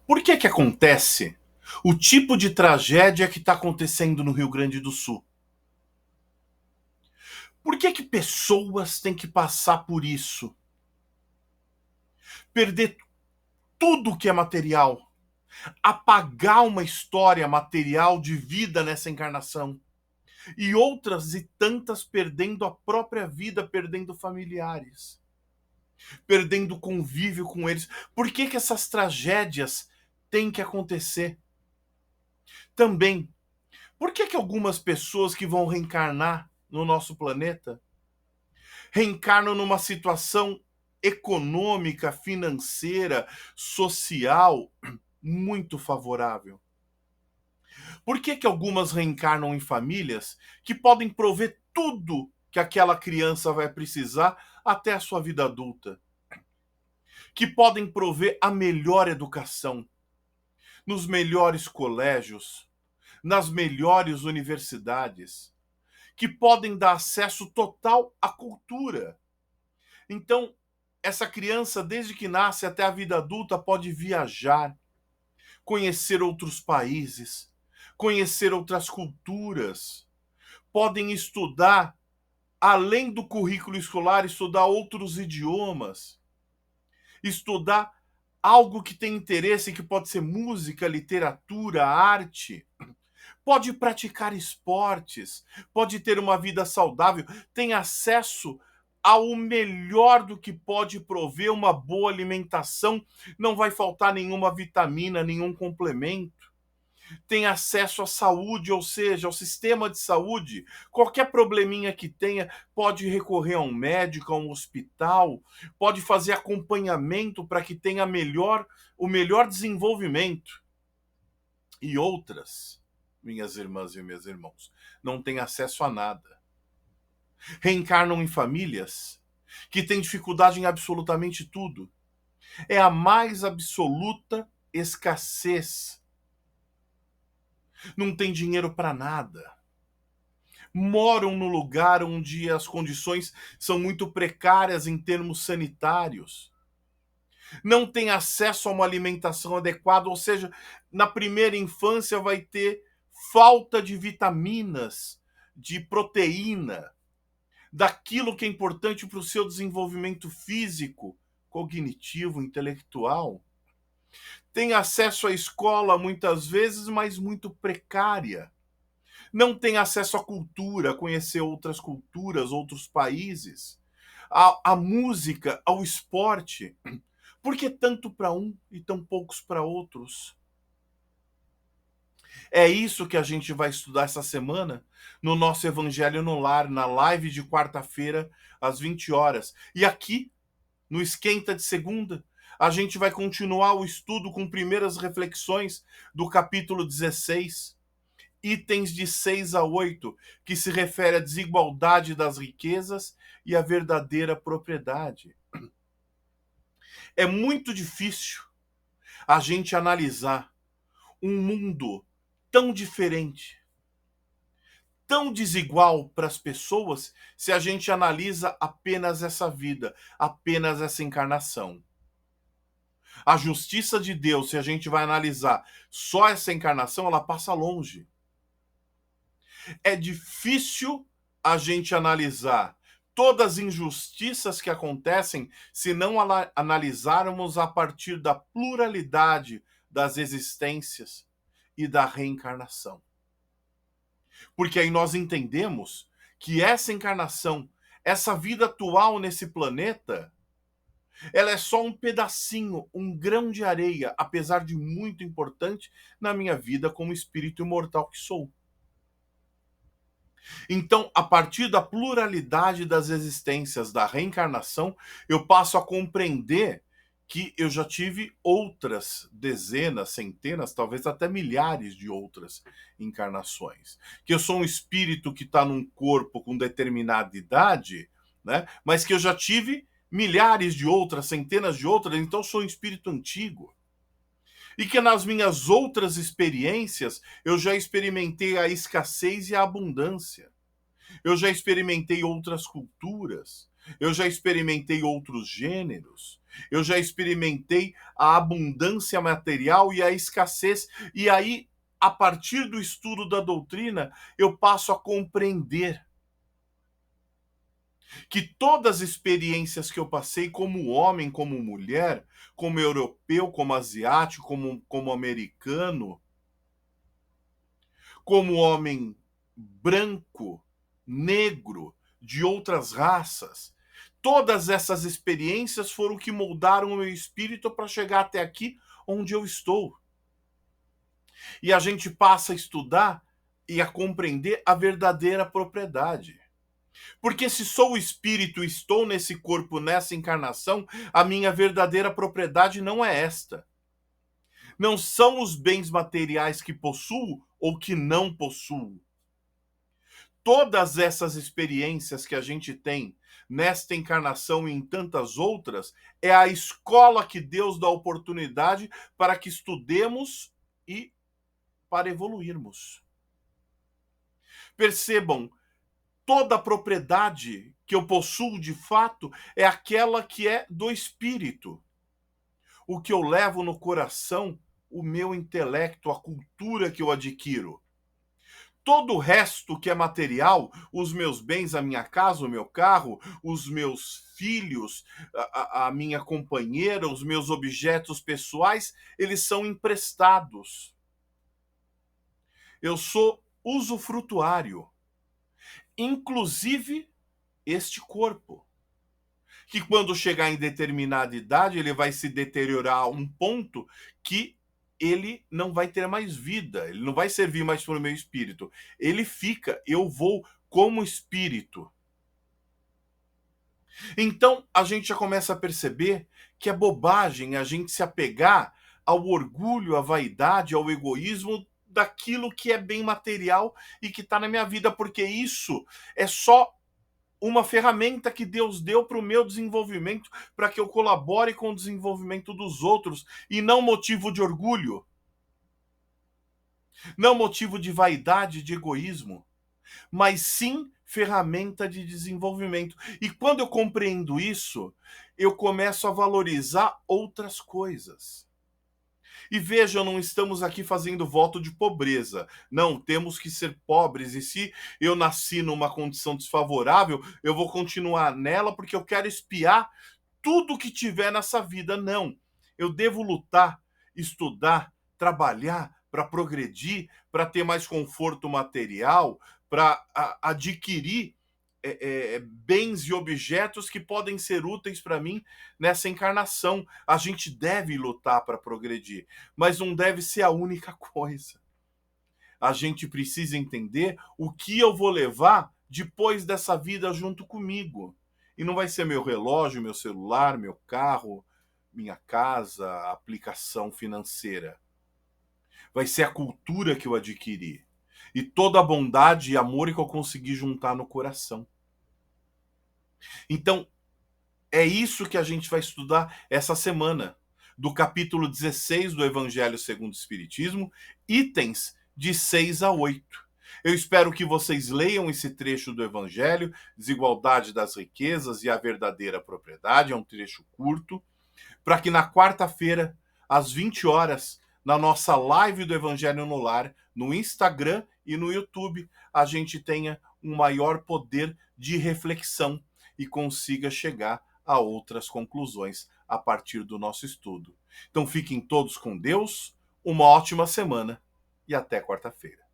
Por que acontece o tipo de tragédia que está acontecendo no Rio Grande do Sul? Por que pessoas têm que passar por isso? Perder tudo que é material, apagar uma história material de vida nessa encarnação, e outras e tantas perdendo a própria vida, perdendo familiares, perdendo convívio com eles. Por que essas tragédias têm que acontecer? Também, por que algumas pessoas que vão reencarnar no nosso planeta reencarnam numa situação econômica, financeira, social muito favorável? Por que algumas reencarnam em famílias que podem prover tudo que aquela criança vai precisar até a sua vida adulta? Que podem prover a melhor educação, nos melhores colégios, nas melhores universidades, que podem dar acesso total à cultura. Então, essa criança, desde que nasce até a vida adulta, pode viajar, conhecer outros países, conhecer outras culturas, podem estudar, além do currículo escolar, estudar outros idiomas, estudar algo que tem interesse, que pode ser música, literatura, arte, pode praticar esportes, pode ter uma vida saudável, tem acesso ao melhor do que pode prover uma boa alimentação, não vai faltar nenhuma vitamina, nenhum complemento. Tem acesso à saúde, ou seja, ao sistema de saúde. Qualquer probleminha que tenha, pode recorrer a um médico, a um hospital, pode fazer acompanhamento para que tenha o melhor desenvolvimento. E outras, minhas irmãs e meus irmãos, não têm acesso a nada. Reencarnam em famílias que têm dificuldade em absolutamente tudo. É a mais absoluta escassez. Não tem dinheiro para nada. Moram no lugar onde as condições são muito precárias em termos sanitários. Não tem acesso a uma alimentação adequada, ou seja, na primeira infância vai ter falta de vitaminas, de proteína, daquilo que é importante para o seu desenvolvimento físico, cognitivo, intelectual. Tem acesso à escola muitas vezes, mas muito precária. Não tem acesso à cultura, a conhecer outras culturas, outros países, à música, ao esporte. Por que tanto para um e tão poucos para outros? É isso que a gente vai estudar essa semana no nosso Evangelho no Lar, na live de quarta-feira, às 20 horas. E aqui, no Esquenta de Segunda, a gente vai continuar o estudo com primeiras reflexões do capítulo 16, itens de 6 a 8, que se refere à desigualdade das riquezas e à verdadeira propriedade. É muito difícil a gente analisar um mundo tão diferente, tão desigual para as pessoas, se a gente analisa apenas essa vida, apenas essa encarnação. A justiça de Deus, se a gente vai analisar só essa encarnação, ela passa longe. É difícil a gente analisar todas as injustiças que acontecem se não analisarmos a partir da pluralidade das existências e da reencarnação. Porque aí nós entendemos que essa encarnação, essa vida atual nesse planeta, ela é só um pedacinho, um grão de areia, apesar de muito importante na minha vida como espírito imortal que sou. Então, a partir da pluralidade das existências da reencarnação, eu passo a compreender que eu já tive outras dezenas, centenas, talvez até milhares de outras encarnações. Que eu sou um espírito que está num corpo com determinada idade, né? Mas que eu já tive milhares de outras, centenas de outras, então eu sou um espírito antigo. E que nas minhas outras experiências eu já experimentei a escassez e a abundância. Eu já experimentei outras culturas. eu já experimentei outros gêneros, eu já experimentei a abundância material e a escassez, e aí, a partir do estudo da doutrina, eu passo a compreender que todas as experiências que eu passei como homem, como mulher, como europeu, como asiático, como americano, como homem branco, negro, de outras raças, todas essas experiências foram o que moldaram o meu espírito para chegar até aqui onde eu estou. E a gente passa a estudar e a compreender a verdadeira propriedade. Porque se sou o espírito e estou nesse corpo, nessa encarnação, a minha verdadeira propriedade não é esta. Não são os bens materiais que possuo ou que não possuo. Todas essas experiências que a gente tem nesta encarnação e em tantas outras é a escola que Deus dá oportunidade para que estudemos e para evoluirmos. Percebam, toda a propriedade que eu possuo de fato é aquela que é do espírito. O que eu levo no coração, o meu intelecto, a cultura que eu adquiro. Todo o resto que é material, os meus bens, a minha casa, o meu carro, os meus filhos, a minha companheira, os meus objetos pessoais, eles são emprestados. Eu sou usufrutuário, inclusive este corpo, que quando chegar em determinada idade, ele vai se deteriorar a um ponto que ele não vai ter mais vida, ele não vai servir mais para o meu espírito. Ele fica, eu vou como espírito. Então, a gente já começa a perceber que é bobagem a gente se apegar ao orgulho, à vaidade, ao egoísmo daquilo que é bem material e que está na minha vida, porque isso é só uma ferramenta que Deus deu para o meu desenvolvimento, para que eu colabore com o desenvolvimento dos outros, e não motivo de orgulho, não motivo de vaidade, de egoísmo, mas sim ferramenta de desenvolvimento. E quando eu compreendo isso, eu começo a valorizar outras coisas. E vejam, não estamos aqui fazendo voto de pobreza. Não, temos que ser pobres. E se eu nasci numa condição desfavorável, eu vou continuar nela porque eu quero espiar tudo que tiver nessa vida. Não. Eu devo lutar, estudar, trabalhar para progredir, para ter mais conforto material, para adquirir bens e objetos que podem ser úteis para mim nessa encarnação. A gente deve lutar para progredir, mas não deve ser a única coisa. A gente precisa entender o que eu vou levar depois dessa vida junto comigo. E não vai ser meu relógio, meu celular, meu carro, minha casa, aplicação financeira. Vai ser a cultura que eu adquiri e toda a bondade e amor que eu consegui juntar no coração. Então, é isso que a gente vai estudar essa semana, do capítulo 16 do Evangelho segundo o Espiritismo, itens de 6 a 8. Eu espero que vocês leiam esse trecho do Evangelho, Desigualdade das Riquezas e a Verdadeira Propriedade, é um trecho curto, para que na quarta-feira, às 20 horas, na nossa live do Evangelho no Lar, no Instagram e no YouTube, a gente tenha um maior poder de reflexão e consiga chegar a outras conclusões a partir do nosso estudo. Então fiquem todos com Deus, uma ótima semana e até quarta-feira.